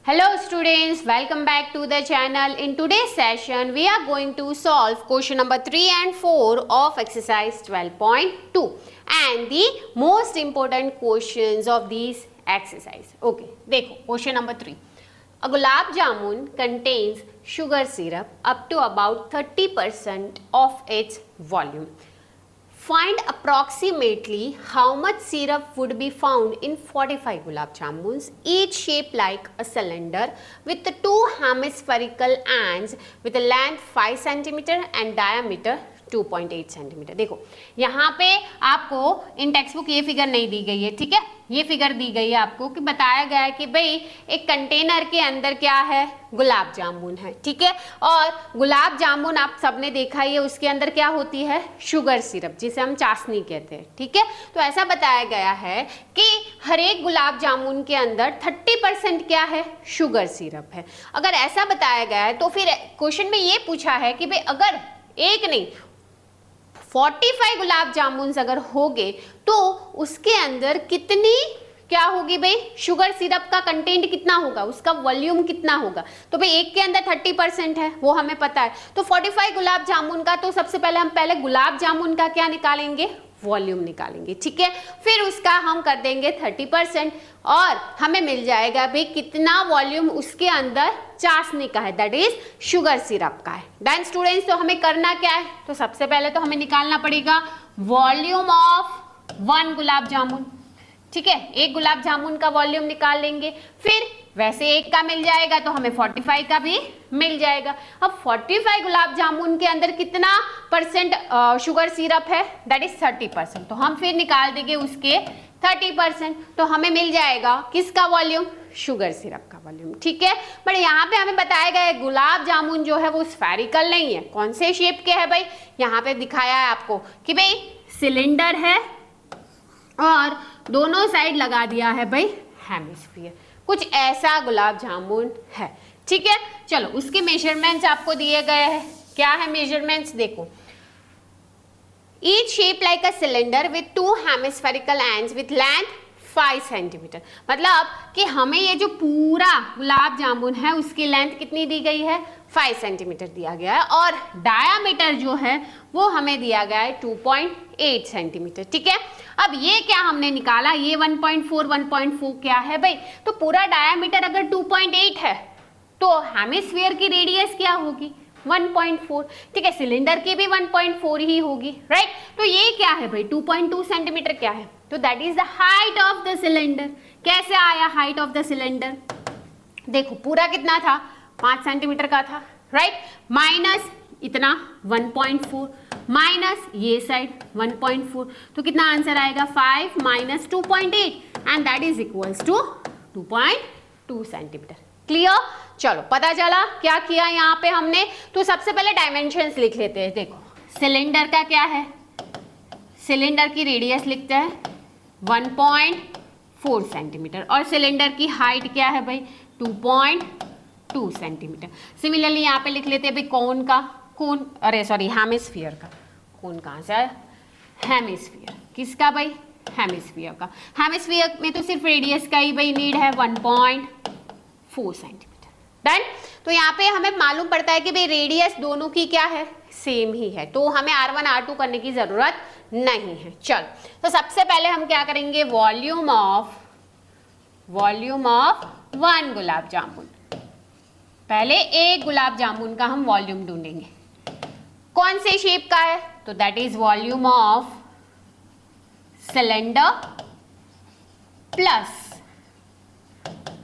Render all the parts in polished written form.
Hello students, welcome back to the channel. In today's session, we are going to solve question number 3 and 4 of exercise 12.2 and the most important questions of these exercise. Okay, देखो question number 3. A gulab jamun contains sugar syrup up to about 30% of its volume. Find approximately how much syrup would be found in 45 gulab jamuns, each shaped like a cylinder with the two hemispherical ends with a length 5 cm and diameter 2.8 cm. देखो यहाँ पे आपको इन text book ये figure नहीं दी गई है, ठीक है, ये फिगर दी गई है आपको कि बताया गया है कि भाई एक कंटेनर के अंदर क्या है, गुलाब जामुन है, ठीक है, और गुलाब जामुन आप सबने देखा ही है, उसके अंदर क्या होती है, शुगर सिरप, जिसे हम चाशनी कहते हैं, ठीक है। तो ऐसा बताया गया है कि हर एक गुलाब जामुन के अंदर 30% क्या है, शुगर सिरप है। अगर ऐसा बताया गया है तो फिर क्वेश्चन में ये पूछा है कि भाई अगर एक नहीं 45 गुलाब जामुन अगर होगे तो उसके अंदर कितनी क्या होगी भाई, शुगर सिरप का कंटेंट कितना होगा, उसका वॉल्यूम कितना होगा। तो भाई एक के अंदर 30% है, वो हमें पता है। तो 45 गुलाब जामुन का, तो सबसे पहले हम गुलाब जामुन का क्या निकालेंगे, वॉल्यूम निकालेंगे, ठीक है। फिर उसका हम कर देंगे 30% और हमें मिल जाएगा भाई कितना वॉल्यूम उसके अंदर चाशनी का है, दैट इज शुगर सिरप का है। देन स्टूडेंट्स, तो हमें करना क्या है, तो सबसे पहले तो हमें निकालना पड़ेगा वॉल्यूम ऑफ 1 गुलाब जामुन, ठीक है, एक गुलाब जामुन का वॉल्यूम निकाल लेंगे। फिर वैसे एक का मिल जाएगा तो हमें 45 का भी मिल जाएगा। अब 45 गुलाब जामुन के अंदर कितना परसेंट शुगर सिरप है, दैट इज 30%, तो हम फिर निकाल देंगे उसके 30%, तो हमें मिल जाएगा किसका वॉल्यूम, शुगर सिरप का वॉल्यूम, ठीक है। बट यहाँ पे हमें बताया गया है गुलाब जामुन जो है वो स्फेरिकल नहीं है, कौन से शेप के है भाई, यहाँ पे दिखाया है आपको कि भाई सिलेंडर है और दोनों साइड लगा दिया है भाई हेमिस्फीयर, कुछ ऐसा गुलाब जामुन है, ठीक है। चलो उसके मेजरमेंट्स आपको दिए गए हैं, क्या है मेजरमेंट्स, देखो each shape like a cylinder with 2 hemispherical ends with length 5 centimetre, मतलब कि हमें ये जो पूरा गुलाब जामुन है उसकी लेंथ कितनी दी गई है, 5 सेंटीमीटर दिया गया है और डायामीटर जो है वो हमें दिया गया है 2.8 सेंटीमीटर, ठीक है। अब ये क्या हमने निकाला, ये 1.4 क्या है भाई, तो पूरा डायामीटर अगर 2.8 है तो हेमिस्फीयर की रेडियस क्या होगी, 1.4, ठीक है, सिलेंडर की भी 1.4 ही होगी, राइट। तो ये क्या है भाई 2.2 सेंटीमीटर क्या है, तो that is the height of the cylinder. कैसे आया हाइट ऑफ द सिलेंडर, देखो पूरा कितना था, 5 सेंटीमीटर का था, राइट, माइनस इतना 1.4 माइनस ये साइड 1.4, तो कितना आंसर आएगा 5 minus 2.8 and that is equals to 2.2 centimetre. Clear, चलो पता चला क्या किया यहाँ पे हमने। तो सबसे पहले डायमेंशंस लिख लेते हैं। देखो सिलेंडर का क्या है, सिलेंडर की रेडियस लिखते हैं 1.4 सेंटीमीटर और सिलेंडर की हाइट क्या है भाई 2.2 सेंटीमीटर। सिमिलरली यहाँ पे लिख लेते हैं भाई कोन का, कोन अरे सॉरी हेमिस्फीयर का, कोन कहाँ से आया, हेमिस्फीयर, किसका भाई, हेमिस्फीयर का। हेमिस्फीयर में तो सिर्फ रेडियस का ही भाई नीड है 1.4 सेंटीमीटर। डन, तो यहाँ पे हमें मालूम पड़ता है कि भाई रेडियस दोनों की क्या है, सेम ही है, तो हमें R1 R2 करने की जरूरत नहीं है। चल, तो सबसे पहले हम क्या करेंगे, वॉल्यूम ऑफ 1 गुलाब जामुन, पहले एक गुलाब जामुन का हम वॉल्यूम ढूंढेंगे, कौन से शेप का है, तो that is volume of cylinder plus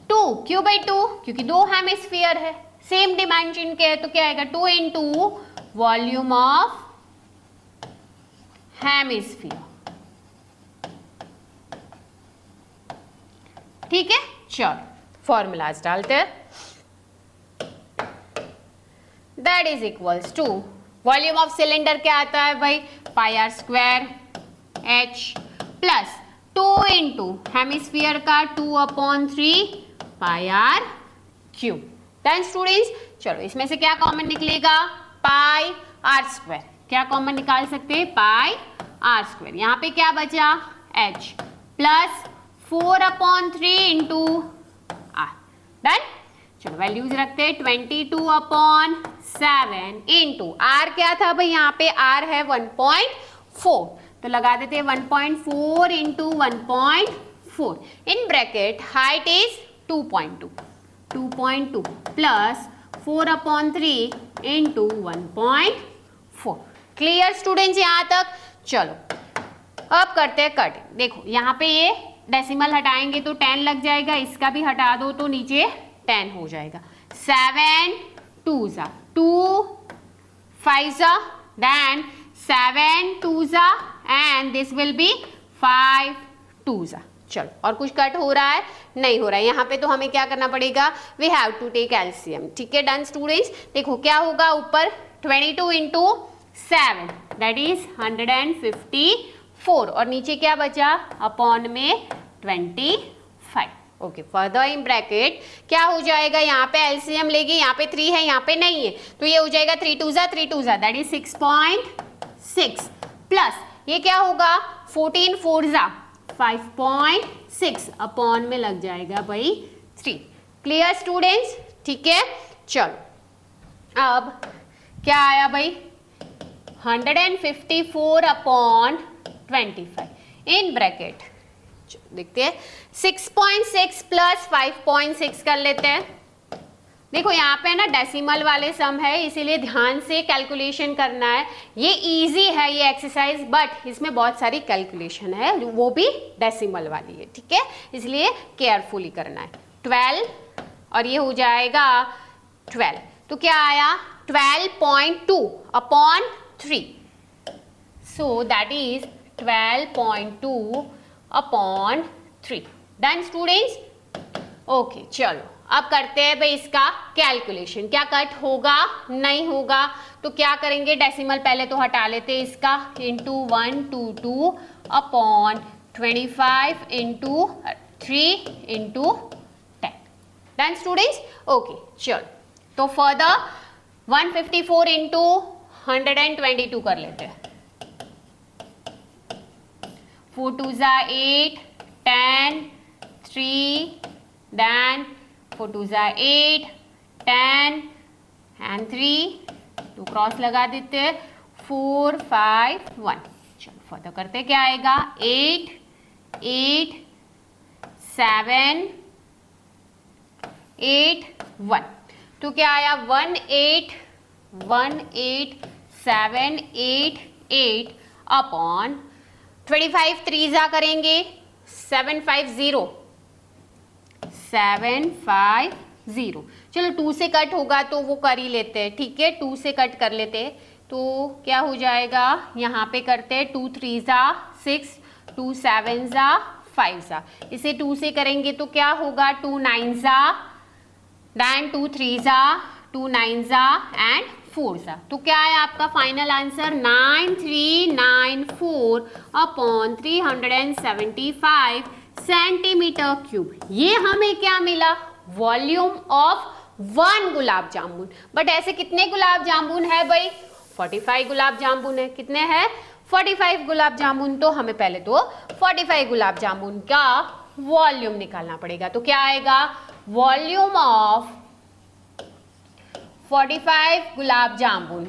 2, क्यों भाई 2, क्योंकि 2 हेमिस्फीयर है, सेम डिमेंशन के है, तो क्या आएगा 2 इंटू वॉल्यूम ऑफ हेमिस्फीयर, ठीक है। चलो फॉर्मूलाज डालते हैं, that is equals to volume of cylinder क्या आता है भाई πr² h plus 2 into hemisphere का 2/3 πr³। देन स्टूडेंट्स चलो इसमें से क्या कॉमन निकलेगा, πr², क्या कॉमन निकाल सकते हैं, πr², यहाँ पे क्या बचा h plus 4/3 into r। Done, चलो वैल्यूज रखते हैं 22/7 इंटू आर क्या था भाई, यहाँ पे आर है 1.4, तो लगा देते हैं 1.4 into 1.4 in bracket height is 2.2 plus 4/3 into 1.4। Clear students यहाँ तक? चलो अब करते हैं कट। देखो यहाँ पे ये डेसिमल हटाएंगे तो 10 लग जाएगा, इसका भी हटा दो तो नीचे 10 हो जाएगा। 7 2s 2 5s then 7 2s and this will be 5 2s। चलो और कुछ कट हो रहा है? नहीं हो रहा है। यहाँ पे तो हमें क्या करना पड़ेगा, we have to take LCM. ठीक है डन स्टूडेंट्स। देखो क्या होगा, ऊपर 22 इंटू 7 दैट इज 154 और नीचे क्या बचा, अपॉन में 25। ओके फर्दर इन ब्रैकेट क्या हो जाएगा, यहाँ पे एलसीएम लेगी, यहाँ पे 3 है, यहाँ पे नहीं है, तो ये हो जाएगा 3 2s दैट इज 6.6 प्लस ये क्या होगा 14 4s 5.6 अपॉन में लग जाएगा भाई 3। Clear students? ठीक है चलो अब क्या आया भाई 154/25 इन ब्रैकेट देखते हैं 6.6 प्लस 5.6 कर लेते हैं। देखो यहाँ पे ना डेसिमल वाले सम है इसीलिए ध्यान से कैलकुलेशन करना है। ये इजी है ये एक्सरसाइज बट इसमें बहुत सारी कैलकुलेशन है वो भी डेसिमल वाली है। ठीक है इसलिए केयरफुली करना है। 12 और ये हो जाएगा 12 तो क्या आया 12.2/3 so that is 12.2/3। Done students? Okay चलो अब करते हैं भाई इसका कैलकुलेशन। क्या कट होगा? नहीं होगा। तो क्या करेंगे, डेसिमल पहले तो हटा लेते हैं इसका, into 122/25 into 3 into 10। Done students? Okay चलो तो फर्दर 154 इंटू 122 कर लेते हैं। 4 2s 8 10 3 then 4 2s 8 10 and 3 2 cross लगा देते हैं 4 5 1। चलो फर्दर करते क्या आएगा 8 8 7 8 1 तो क्या आया 18788 अपॉन 25 3s करेंगे 750 चलो 2 से कट होगा तो वो कर ही लेते हैं। ठीक है 2 से कट कर लेते हैं तो क्या हो जाएगा, यहाँ पे करते हैं 2 3s 6 2 7s 5s। इसे 2 से करेंगे तो क्या होगा 2 9s then 2 3s 2 9s and 4s। तो क्या है आपका फाइनल आंसर 9394/375 सेंटीमीटर क्यूब। ये हमें क्या मिला, volume of 1 gulab jamun. But ऐसे कितने गुलाब जामुन है भाई, 45 गुलाब जामुन है। कितने हैं 45 गुलाब जामुन। तो हमें पहले तो 45 गुलाब जामुन का वॉल्यूम निकालना पड़ेगा। तो क्या आएगा, volume of 45 gulab jamun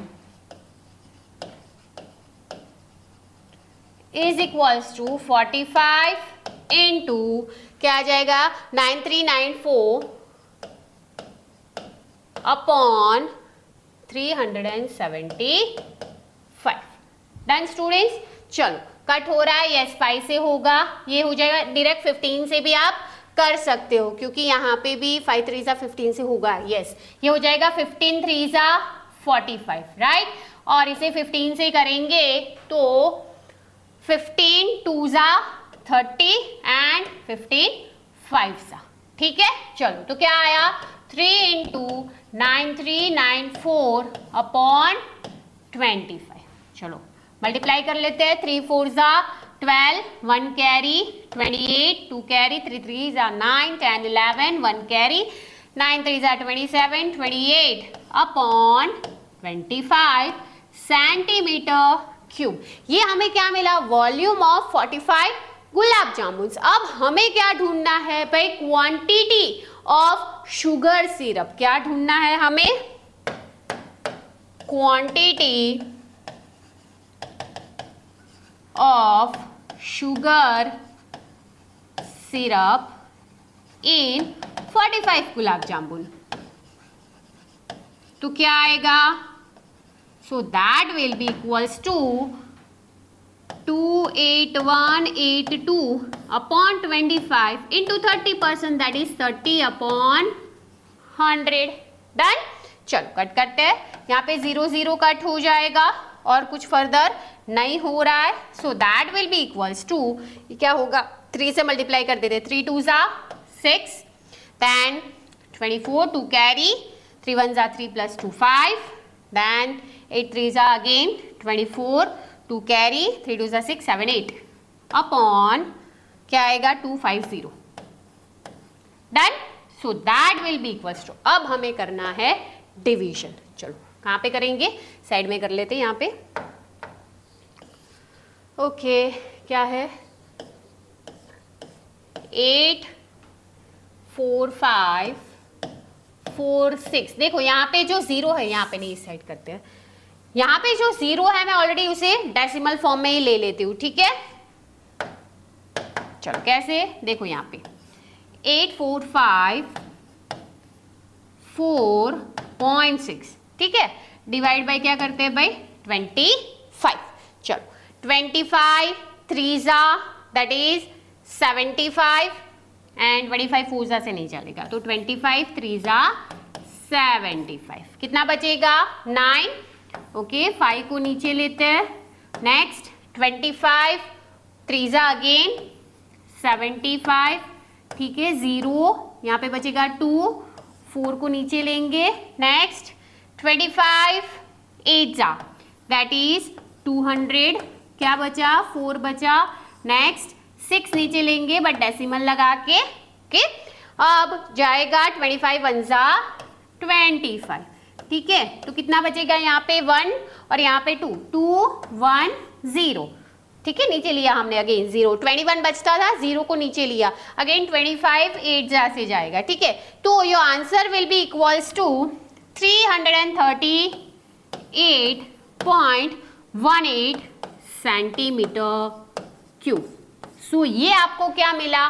is equals to 45 into क्या आ जाएगा 9394 अपॉन 375। Done students? चलो कट हो रहा है, यस 5 से होगा, ये हो जाएगा। डायरेक्ट 15 से भी आप कर सकते हो क्योंकि यहाँ पे भी 5 3s 15 से होगा। यस ये हो जाएगा 15 3s 45 राइट। और इसे 15 से करेंगे तो 15 2s 30 एंड 15 5s। ठीक है चलो तो क्या आया 3 इंटू 9394 अपॉन 25। चलो मल्टीप्लाई कर लेते हैं। 3 4s 12 1 carry 28 2 carry 3 3s 9 10 11 1 carry 9 3s 27 28 upon 25 centimetre cube. ये हमें क्या मिला, वॉल्यूम ऑफ 45 गुलाब जामुन। अब हमें क्या ढूंढना है भाई, क्वांटिटी ऑफ शुगर सिरप, क्या ढूंढना है हमें? Quantity of sugar syrup in 45 gulab jamun. तो क्या आएगा? So that will be equals to 28182 upon 25 into 30%, that is 30 upon 100। Done. चलो कट करते हैं, यहाँ पे 0 0 कट हो जाएगा और कुछ फर्दर नहीं हो रहा है। So that will be equals to, क्या होगा? 3 से मल्टीप्लाई कर देते, 3 2 ज़ा 6, देन 24 टू कैरी, 3 1 ज़ा 3 प्लस 2 5, देन 8 3 ज़ा अगेन 24 टू कैरी, 3 2 ज़ा 6 7 8 अपॉन क्या आएगा? 250। Done. So that will be equals to, अब हमें करना है डिवीजन। चलो कहाँ पे करेंगे? साइड में कर लेते हैं यहाँ पे। ओके, क्या है? 8 4 5 4 6। देखो यहाँ पे जो 0 है, यहाँ पे नहीं, इस साइड करते हैं। यहाँ पे जो 0 है मैं ऑलरेडी उसे डेसिमल फॉर्म में ही ले लेती हूँ, ठीक है? चलो कैसे? देखो यहाँ पे 8 4 5 4.6, ठीक है? डिवाइड बाय क्या करते हैं भाई? 25। चलो 25 3 ज़ा दैट इज 75 एंड 25 4 ज़ा से नहीं चलेगा, तो 25 3 ज़ा 75। कितना बचेगा? 9। ओके, 5 को नीचे लेते हैं। नेक्स्ट 25 3 ज़ा अगेन 75, ठीक है? 0 यहाँ पे बचेगा 2, 4 को नीचे लेंगे। नेक्स्ट 25 8 ज़ा दैट इज 200, क्या बचा? 4 बचा। नेक्स्ट 6 नीचे लेंगे बट डेसिमल लगा के, ओके? अब जाएगा 25 1 ज़ा 25, ठीक है? तो कितना बचेगा? यहाँ पे 1 और यहाँ पे 2, 2 1 0, ठीक है? नीचे लिया हमने अगेन 0, 21 बचता था, 0 को नीचे लिया, अगेन 25 8 ज़ा से जाएगा, ठीक है? तो your answer will be equals to 338.18 centimetre cube. So ये आपको क्या मिला?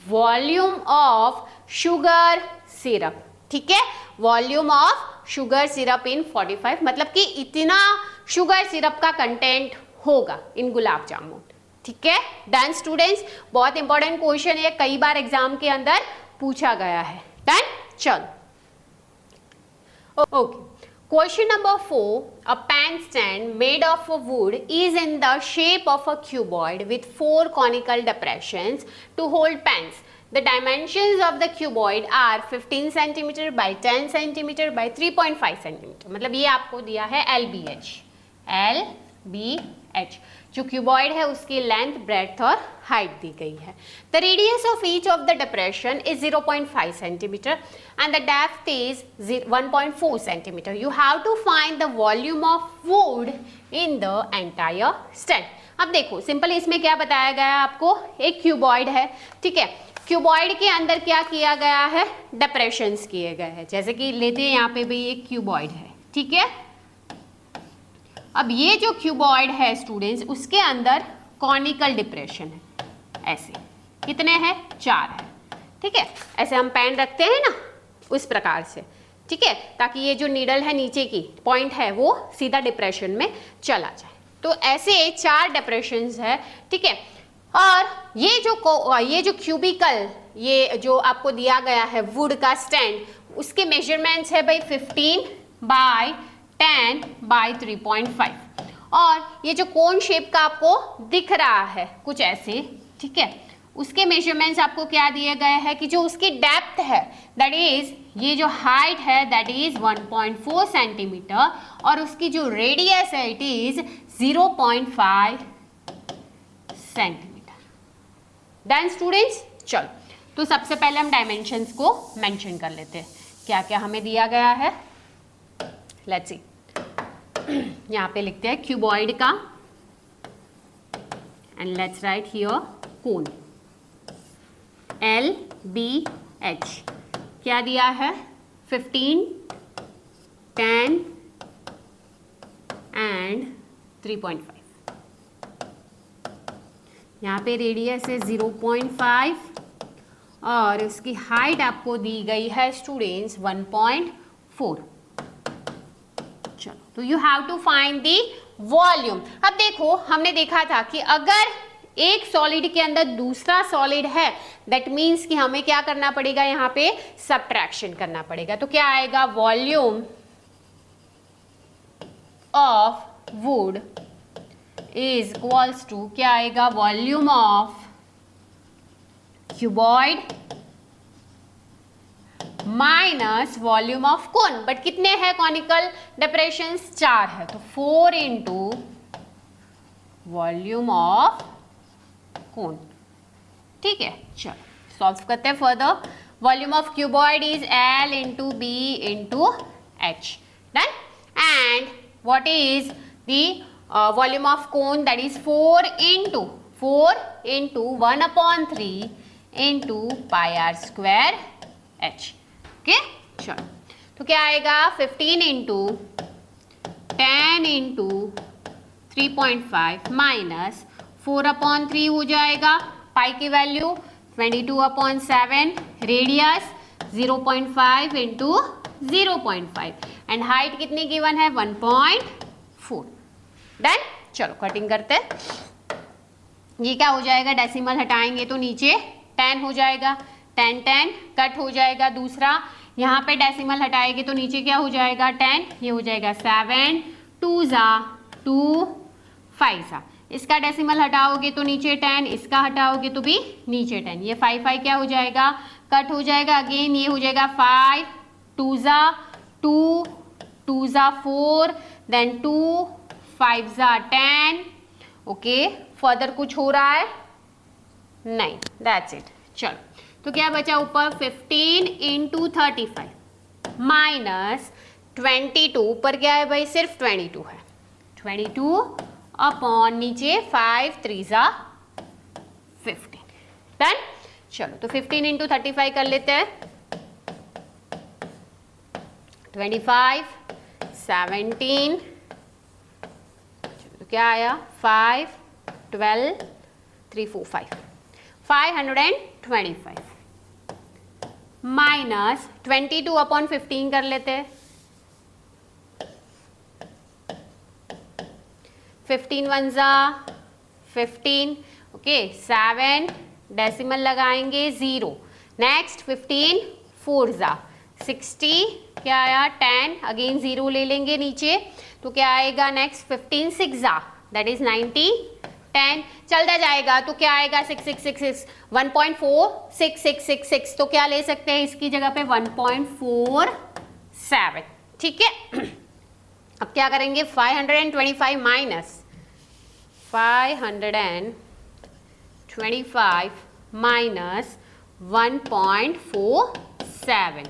वॉल्यूम ऑफ शुगर सिरप, ठीक है? Volume of sugar syrup in 45, मतलब कि इतना शुगर सिरप का कंटेंट होगा इन गुलाब जामुन, ठीक है? डन स्टूडेंट्स, बहुत इंपॉर्टेंट क्वेश्चन है, कई बार एग्जाम के अंदर पूछा गया है। डन। चलो okay, question number 4, a pen stand made of wood is in the shape of a cuboid with 4 conical depressions to hold pens. The dimensions of the cuboid are 15 cm by 10 cm by 3.5 cm। मतलब ये आपको दिया है LBH, जो cuboid है उसकी length, breadth और height दी गई है। The radius of each of the depression is 0.5 centimetre and the depth is 1.4 centimetre. You have to find the volume of wood in the entire stand. अब देखो simple, इसमें क्या बताया गया है आपको? एक क्यूबॉइड है, ठीक है? क्यूबॉइड के अंदर क्या किया गया है? डिप्रेशंस किए गए हैं। जैसे कि लेते हैं यहाँ पे भी एक क्यूबॉइड है, ठीक है? अब ये जो क्यूबॉइड है स्टूडेंट्स, उसके अंदर कॉनिकल डिप्रेशन है, ऐसे कितने हैं? 4 है, ठीक है? ऐसे हम पेन रखते हैं ना, उस प्रकार से, ठीक है? ताकि ये जो नीडल है नीचे की पॉइंट है वो सीधा डिप्रेशन में चला जाए। तो ऐसे 4 डिप्रेशंस है, ठीक है? और ये जो क्यूबिकल, ये जो आपको दिया गया है वुड का स्टैंड, उसके मेजरमेंट्स है भाई 15 बाय 10 बाय 3.5। और ये जो कोन शेप का आपको दिख रहा है कुछ ऐसे, ठीक है? उसके मेजरमेंट्स आपको क्या दिए गए हैं कि जो उसकी डेप्थ है दैट इज, ये जो हाइट है दैट इज 1.4 सेंटीमीटर और उसकी जो रेडियस है it is 0.5 centimetre. Done students. चलो तो सबसे पहले हम डायमेंशंस को मेंशन कर लेते हैं, क्या क्या हमें दिया गया है। लेट्स सी, यहाँ पे लिखते हैं क्यूबॉइड का and let's write here cone LBH, क्या दिया है 15, 10 एंड 3.5। यहाँ पे रेडियस है 0.5 और इसकी हाइट आपको दी गई है स्टूडेंट्स 1.4। चलो, तो you have to find the volume. अब देखो, हमने देखा था कि अगर एक सॉलिड के अंदर दूसरा सॉलिड है, दैट मीन्स कि हमें क्या करना पड़ेगा, यहाँ पे सब्ट्रैक्शन करना पड़ेगा। तो क्या आएगा, volume of wood is equals to, क्या आएगा, volume of cuboid minus volume of cone. But कितने हैं कॉनिकल डिप्रेशंस, 4 है, तो 4 इंटू वॉल्यूम ऑफ कोन। ठीक है, चलो सॉल्व करते हैं further. Volume of cuboid is L into B into H, done. And what is the volume of cone, that is 4 into 1/3 into pi r square h. Okay, चलो, तो क्या आएगा 15 into 10 into 3.5 minus 4/3 हो जाएगा, पाई की value 22/7, radius 0.5 into 0.5 and height कितनी given है 1.4। Done. चलो कटिंग करते हैं। ये क्या हो जाएगा, डेसिमल हटाएंगे तो नीचे 10 हो जाएगा, 10 कट हो जाएगा। दूसरा यहाँ पे डेसिमल हटाएंगे तो नीचे क्या हो जाएगा 10, ये हो जाएगा 7, 2 ज़ा 2, 5 ज़ा। इसका डेसिमल हटाओगे तो नीचे 10, इसका हटाओगे तो भी नीचे 10। ये 5 क्या हो जाएगा, कट हो जाएगा। अगेन ये हो जाएगा 5, 2 ज़ा 2, 2 ज़ा 4, देन 2, 5 ज़ा 10। ओके, फर्दर कुछ हो रहा है नहीं, दैट्स इट। चलो, तो क्या बचा ऊपर 15 इंटू 35 माइनस 22, ऊपर क्या है भाई, सिर्फ 22 है, 22 अपॉन नीचे 5 3 ज़ा 15। डन। चलो, तो 15 इंटू 35 कर लेते हैं, 25, 17, तो क्या आया 5, 12, 3 4 5, 525 माइनस 22 अपॉन 15 कर लेते हैं, 15 1 ज़ा 15, ओके, 7 डेसिमल लगाएंगे 0, नेक्स्ट 15 4 ज़ा 60, क्या आया 10, अगेन 0 ले लेंगे नीचे, तो क्या आएगा नेक्स्ट 15 6 ज़ा दैट इज 90, 10 चलता जाएगा तो क्या आएगा 6 6 6 6 1.4 6 6 6 6, तो क्या ले सकते हैं इसकी जगह पे 1.47। ठीक है, अब क्या करेंगे 525 माइनस 525 माइनस 1.47।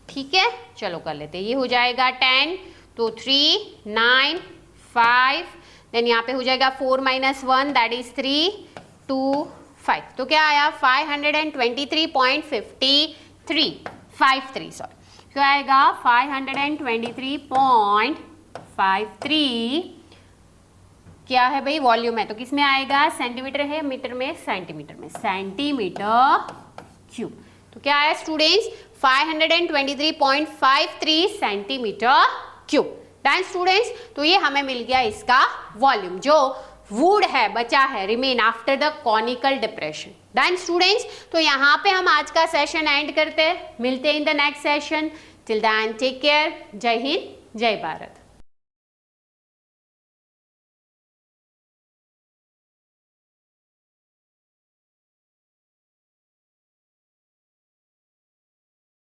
ठीक है, चलो कर लेते हैं। ये हो जाएगा 10, तो 3 9 5, देन यहाँ पे हो जाएगा 4 माइनस 1 दैट इज 3 2 5, तो क्या आया 523.53 सॉरी, क्या आएगा 523.53 क्या है भाई, वॉल्यूम है, तो किस में आएगा, सेंटीमीटर है, मीटर में, सेंटीमीटर में, सेंटीमीटर क्यूब। तो क्या आया students 523.53 centimetre cube. Done students, तो ये हमें मिल गया इसका वॉल्यूम जो वुड है बचा है remain after the conical depression. Done students, तो यहाँ पे हम आज का सेशन एंड करते हैं, मिलते हैं in the next session. Till then take care, जय हिंद जय भारत।